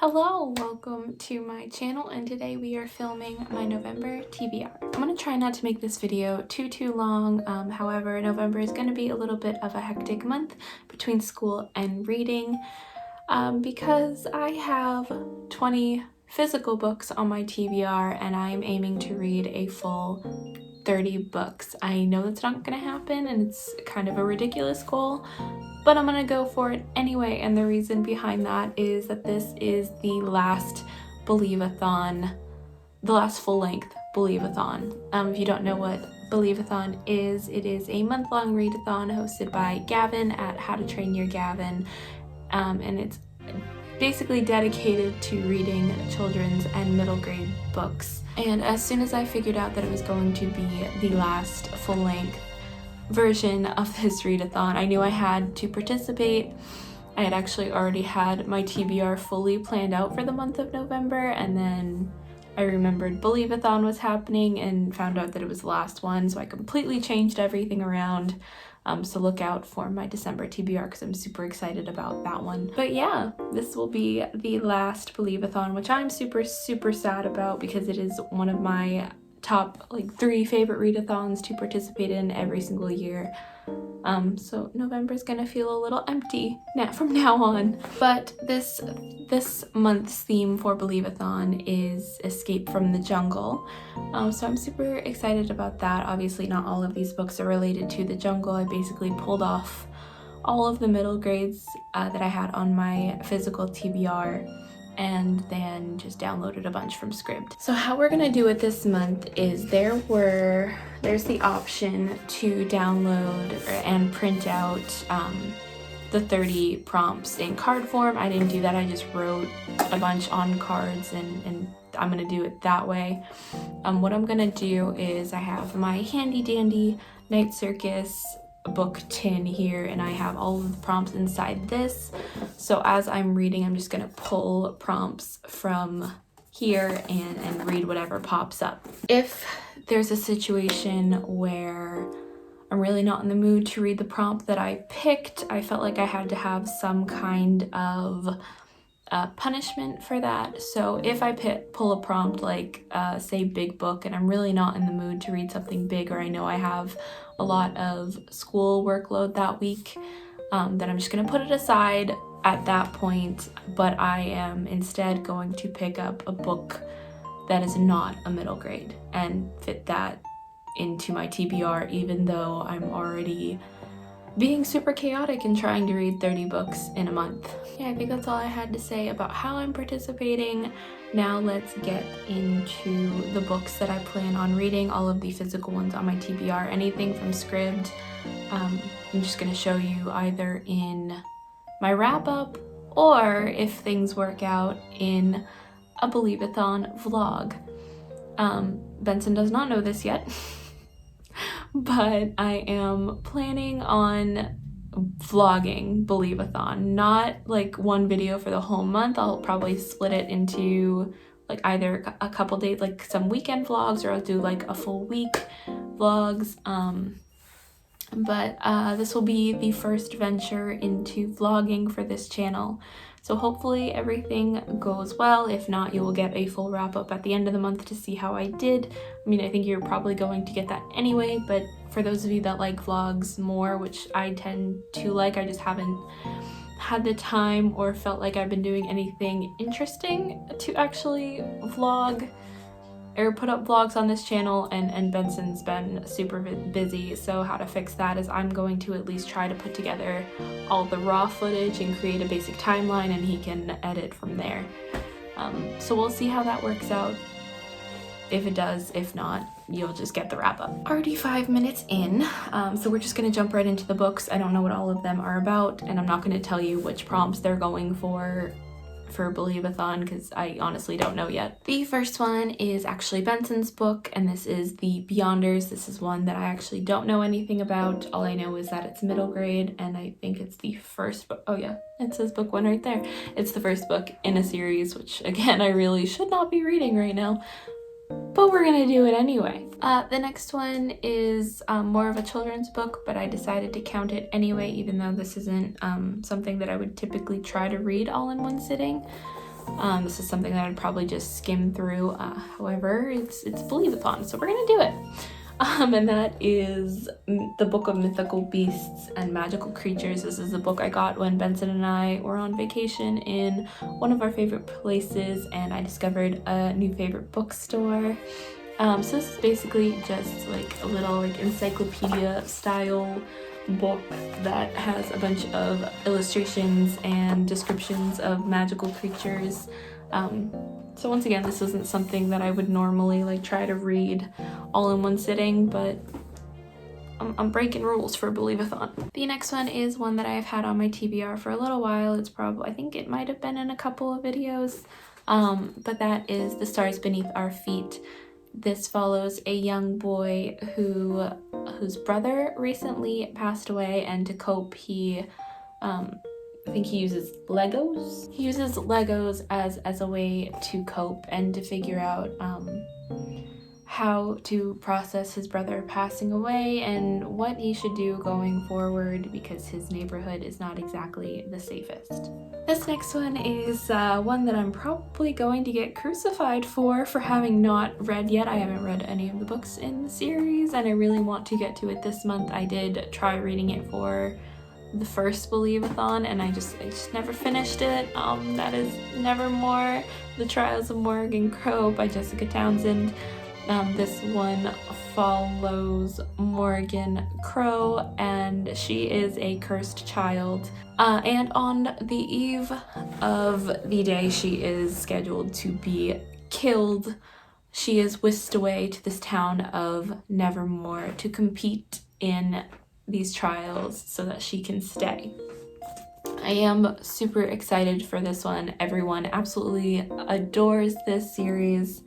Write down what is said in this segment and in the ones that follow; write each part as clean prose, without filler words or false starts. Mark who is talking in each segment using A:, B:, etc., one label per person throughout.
A: Hello, welcome to my channel, and today we are filming my November TBR. I'm going to try not to make this video too long. However, November is going to be a little bit of a hectic month between school and reading because I have 20 physical books on my TBR and I'm aiming to read a full 30 books. I know that's not going to happen and it's kind of a ridiculous goal, but I'm gonna go for it anyway, and the reason behind that is that this is the last Believeathon, the last full-length Believeathon. If you don't know what Believeathon is, it is a month-long readathon hosted by Gavin at How to Train Your Gavin, and it's basically dedicated to reading children's and middle grade books. And as soon as I figured out that it was going to be the last full-length version of this readathon, I knew I had to participate. I had actually already had my TBR fully planned out for the month of November, and then I remembered Believeathon was happening and found out that it was the last one, so I completely changed everything around. So look out for my December TBR because I'm super excited about that one. But yeah, this will be the last Believeathon, which I'm super sad about because it is one of my top 3 favorite readathons to participate in every single year. So November's gonna feel a little empty from now on. But this month's theme for Believeathon is Escape from the Jungle. So I'm super excited about that. Obviously not all of these books are related to the jungle. I basically pulled off all of the middle grades that I had on my physical TBR and then just downloaded a bunch from Scribd. So how we're gonna do it this month is there's the option to download and print out the 30 prompts in card form. I didn't do that, I just wrote a bunch on cards and I'm gonna do it that way. What I'm gonna do is I have my handy dandy Night Circus book tin here, and I have all of the prompts inside this. So as I'm reading, I'm just gonna pull prompts from here and read whatever pops up. If there's a situation where I'm really not in the mood to read the prompt that I picked, I felt like I had to have some kind of punishment for that. So if I pull a prompt like say big book and I'm really not in the mood to read something big, or I know I have a lot of school workload that week, then I'm just gonna put it aside at that point, but I am instead going to pick up a book that is not a middle grade and fit that into my TBR, even though I'm already being super chaotic and trying to read 30 books in a month. Yeah, I think that's all I had to say about how I'm participating. Now let's get into the books that I plan on reading, all of the physical ones on my TBR. Anything from Scribd, I'm just gonna show you either in my wrap-up or, if things work out, in a Believeathon vlog. Benson does not know this yet. But I am planning on vlogging Believeathon, not like one video for the whole month. I'll probably split it into either a couple days, like some weekend vlogs, or I'll do like a full week vlogs. But this will be the first venture into vlogging for this channel. So hopefully everything goes well. If not, you will get a full wrap-up at the end of the month to see how I did. I mean, I think you're probably going to get that anyway, but for those of you that like vlogs more, which I tend to like, I just haven't had the time or felt like I've been doing anything interesting to actually vlog or put up vlogs on this channel, and Benson's been super busy. So how to fix that is I'm going to at least try to put together all the raw footage and create a basic timeline, and he can edit from there. So we'll see how that works out. If it does, if not, you'll just get the wrap up. Already 5 minutes in, so we're just gonna jump right into the books. I don't know what all of them are about, and I'm not gonna tell you which prompts they're going for Believeathon because I honestly don't know yet. The first one is actually Benson's book, and this is The Beyonders. This is one that I actually don't know anything about. All I know is that it's middle grade, and I think it's the first book. Oh yeah, it says book 1 right there. It's the first book in a series, which again, I really should not be reading right now, but we're gonna do it anyway. The next one is more of a children's book, but I decided to count it anyway, even though this isn't something that I would typically try to read all in one sitting. This is something that I'd probably just skim through. However, it's Believeathon, so we're gonna do it. And that is the book of Mythical Beasts and Magical Creatures. This is a book I got when Benson and I were on vacation in one of our favorite places, and I discovered a new favorite bookstore. So this is basically just like a little like encyclopedia style book that has a bunch of illustrations and descriptions of magical creatures. So once again, this isn't something that I would normally like try to read all in one sitting, but I'm breaking rules for Believeathon. The next one is one that I've had on my TBR for a little while. It's probably, I think it might have been in a couple of videos, but that is The Stars Beneath Our Feet. This follows a young boy whose brother recently passed away, and to cope, he I think he uses Legos. He uses Legos as a way to cope and to figure out how to process his brother passing away and what he should do going forward, because his neighborhood is not exactly the safest. This next one is one that I'm probably going to get crucified for having not read yet. I haven't read any of the books in the series, and I really want to get to it this month. I did try reading it for the first Believeathon, and I just never finished it. That is Nevermore, The Trials of Morgan Crowe by Jessica Townsend. This one follows Morgan Crowe, and she is a cursed child. And on the eve of the day she is scheduled to be killed, she is whisked away to this town of Nevermore to compete in these trials so that she can stay. I am super excited for this one. Everyone absolutely adores this series,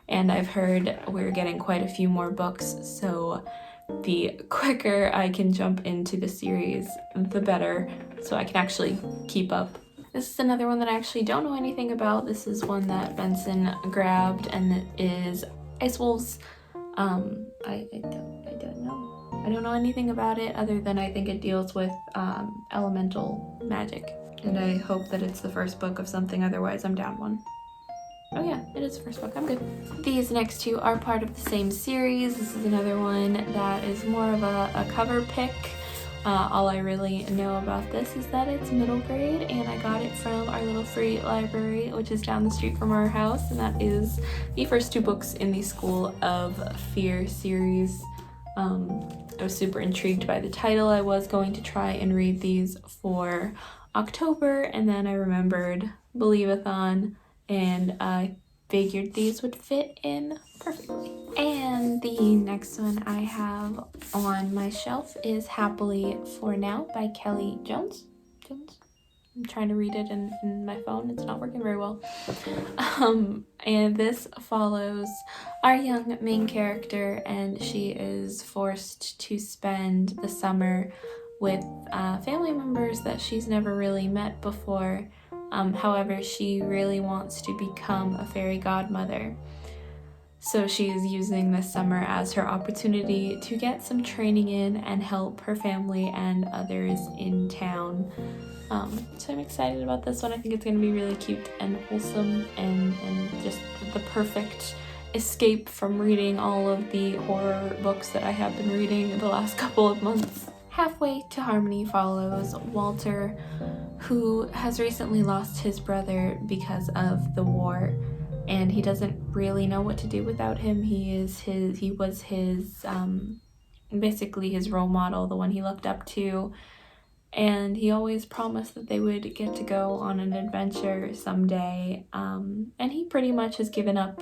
A: and I've heard we're getting quite a few more books, so the quicker I can jump into the series, the better, so I can actually keep up. This is another one that I actually don't know anything about. This is one that Benson grabbed, and it is Ice Wolves. I don't know. I don't know anything about it other than I think it deals with elemental magic, and I hope that it's the first book of something, otherwise I'm down one. Oh yeah, it is the first book, I'm good. These next two are part of the same series. This is another one that is more of a cover pick. All I really know about this is that it's middle grade, and I got it from our little free library, which is down the street from our house, and that is the first two books in the School of Fear series. I was super intrigued by the title. I was going to try and read these for October, and then I remembered Believeathon, and I figured these would fit in perfectly. And the next one I have on my shelf is Happily For Now by Kelly Jones. I'm trying to read it in my phone. It's not working very well. And this follows our young main character, and she is forced to spend the summer with family members that she's never really met before. However, she really wants to become a fairy godmother. So she is using this summer as her opportunity to get some training in and help her family and others in town. So I'm excited about this one. I think it's going to be really cute and wholesome, and just the perfect escape from reading all of the horror books that I have been reading the last couple of months. Halfway to Harmony follows Walter, who has recently lost his brother because of the war, and he doesn't really know what to do without him. He was his basically his role model, the one he looked up to, and he always promised that they would get to go on an adventure someday, and he pretty much has given up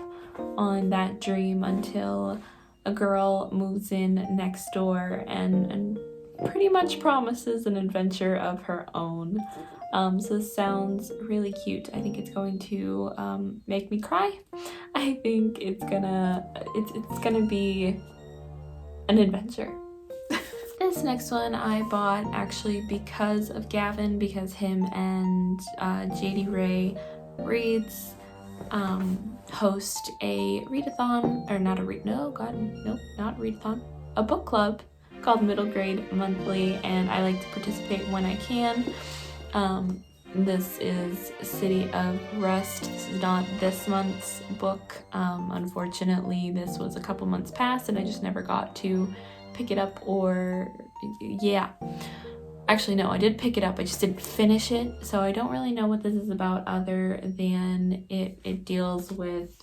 A: on that dream until a girl moves in next door and pretty much promises an adventure of her own. So this sounds really cute. I think it's going to make me cry. I think it's gonna be an adventure. This next one I bought actually because of Gavin, because him and JD Ray Reads host a readathon, or not a not readathon, a book club called Middle Grade Monthly, and I like to participate when I can. This is City of Rust. This is not this month's book. Unfortunately, this was a couple months past and I just never got to pick it up, or yeah. Actually, no, I did pick it up, I just didn't finish it, so I don't really know what this is about other than it deals with,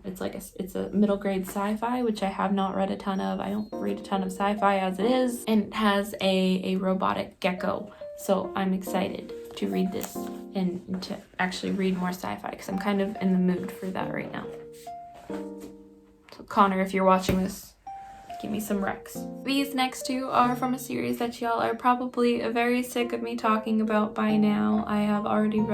A: it's a middle grade sci-fi, which I have not read a ton of. I don't read a ton of sci-fi as it is, and it has a robotic gecko, so I'm excited to read this and to actually read more sci-fi, because I'm kind of in the mood for that right now. So Connor, if you're watching this, give me some recs. These next two are from a series that y'all are probably very sick of me talking about by now. I have already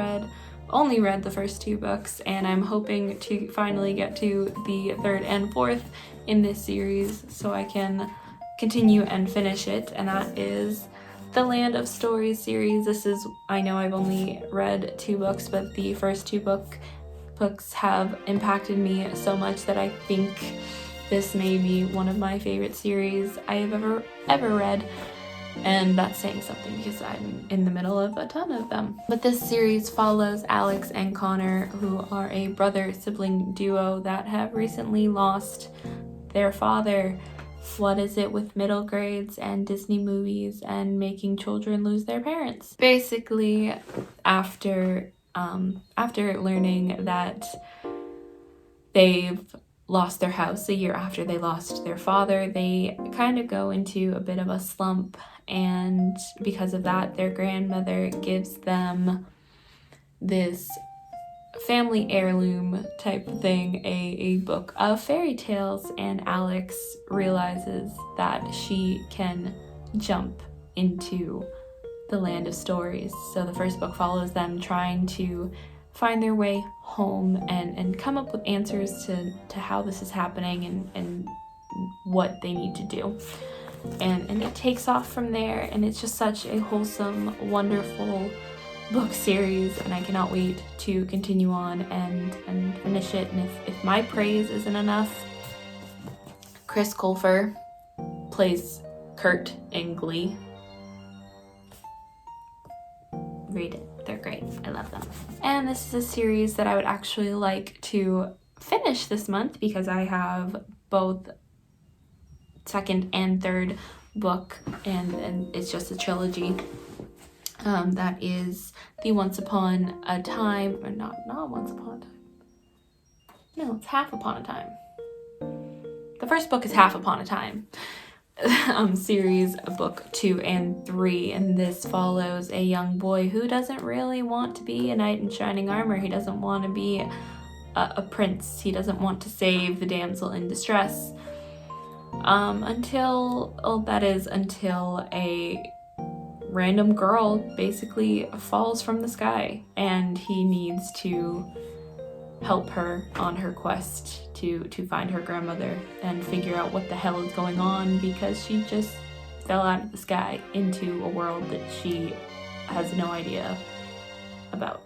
A: only read the first two books, and I'm hoping to finally get to the third and fourth in this series so I can continue and finish it, and that is the Land of Stories series. This is, I know I've only read 2 books, but the first 2 books have impacted me so much that I think this may be one of my favorite series I have ever read, and that's saying something because I'm in the middle of a ton of them. But this series follows Alex and Connor, who are a brother-sibling duo that have recently lost their father. What is it with middle grades and Disney movies and making children lose their parents? Basically, after learning that they've lost their house a year after they lost their father, they kind of go into a bit of a slump, and because of that, their grandmother gives them this family heirloom type thing, a book of fairy tales, and Alex realizes that she can jump into the Land of Stories. So the first book follows them trying to find their way home and come up with answers to how this is happening and what they need to do. And it takes off from there, and it's just such a wholesome, wonderful book series, and I cannot wait to continue on and finish it. And if my praise isn't enough, Chris Colfer plays Kurt in Glee. Read it. They're great. I love them. And this is a series that I would actually like to finish this month because I have both second and third book, and it's just a trilogy. That is the Once Upon a Time, or not Once Upon a Time. No, it's Half Upon a Time. The first book is Half Upon a Time. Series book 2 and 3, and this follows a young boy who doesn't really want to be a knight in shining armor. He doesn't want to be a prince. He doesn't want to save the damsel in distress until a random girl basically falls from the sky, and he needs to help her on her quest to find her grandmother and figure out what the hell is going on, because she just fell out of the sky into a world that she has no idea about.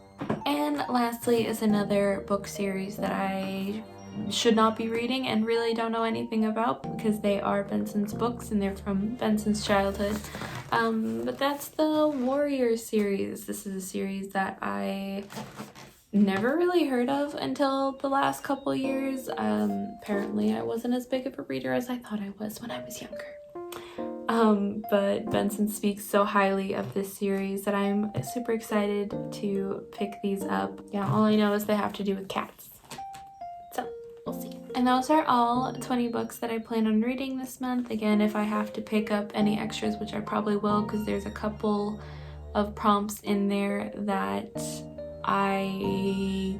A: And lastly is another book series that I should not be reading and really don't know anything about because they are Benson's books and they're from Benson's childhood. But that's the Warrior series. This is a series that I never really heard of until the last couple years. Apparently I wasn't as big of a reader as I thought I was when I was younger. But Benson speaks so highly of this series that I'm super excited to pick these up. Yeah, all I know is they have to do with cats. So we'll see. And those are all 20 books that I plan on reading this month. Again, if I have to pick up any extras, which I probably will because there's a couple of prompts in there that I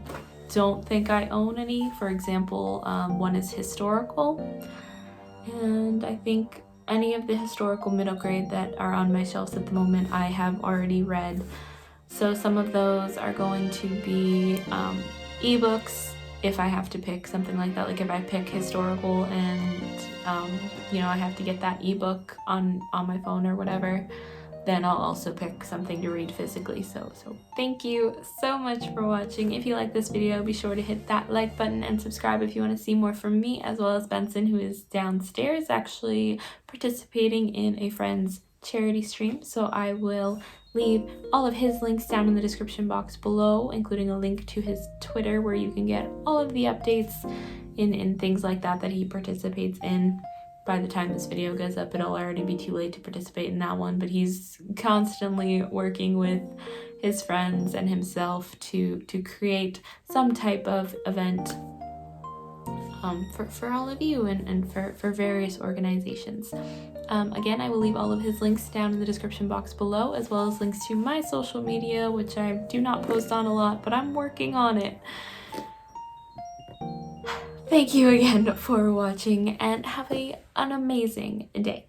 A: don't think I own any. For example, one is historical, and I think any of the historical middle grade that are on my shelves at the moment I have already read. So some of those are going to be ebooks if I have to pick something like that. Like if I pick historical and I have to get that ebook on my phone or whatever, then I'll also pick something to read physically. So thank you so much for watching. If you like this video, be sure to hit that like button and subscribe if you want to see more from me, as well as Benson, who is downstairs actually participating in a friend's charity stream. So I will leave all of his links down in the description box below, including a link to his Twitter where you can get all of the updates in things like that he participates in. By the time this video goes up, it'll already be too late to participate in that one, but he's constantly working with his friends and himself to create some type of event for all of you and for various organizations. Again, I will leave all of his links down in the description box below, as well as links to my social media, which I do not post on a lot, but I'm working on it. Thank you again for watching, and have an amazing day.